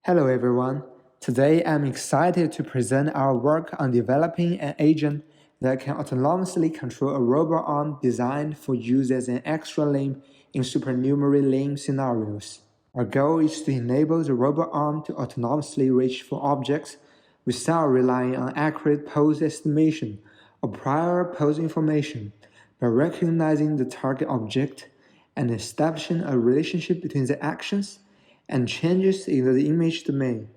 Hello everyone. Today I'm excited to present our work on developing an agent that can autonomously control a robot arm designed for use as an extra limb in supernumerary limb scenarios. Our goal is to enable the robot arm to autonomously reach for objects without relying on accurate pose estimation or prior pose information, by recognizing the target object and establishing a relationship between the actions and changes in the image domain,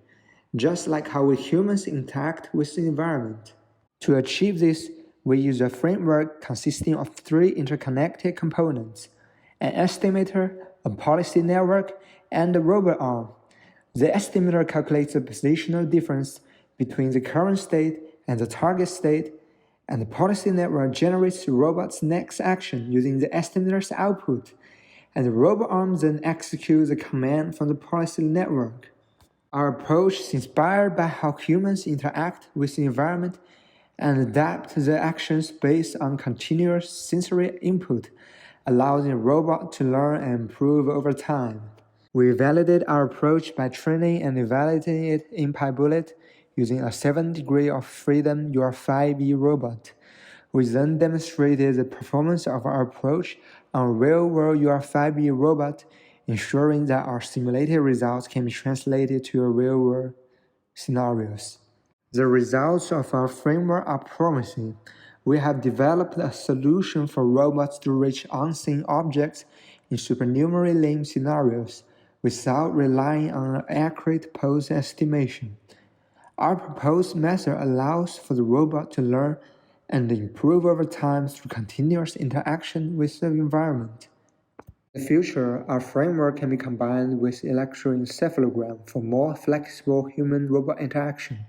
just like how we humans interact with the environment. To achieve this, we use a framework consisting of three interconnected components: an estimator, a policy network, and a robot arm. The estimator calculates the positional difference between the current state and the target state, and the policy network generates the robot's next action using the estimator's output, and the robot arm then executes the command from the policy network. Our approach is inspired by how humans interact with the environment and adapt their actions based on continuous sensory input, allowing the robot to learn and improve over time. We validate our approach by training and evaluating it in PyBullet using a 7 degree of freedom H.Fei robot. We then demonstrated the performance of our approach on a real-world H.Fei robot, ensuring that our simulated results can be translated to real-world scenarios. The results of our framework are promising. We have developed a solution for robots to reach unseen objects in supernumerary limb scenarios without relying on accurate pose estimation. Our proposed method allows for the robot to learn and improve over time through continuous interaction with the environment. In the future, our framework can be combined with electroencephalogram for more flexible human-robot interaction.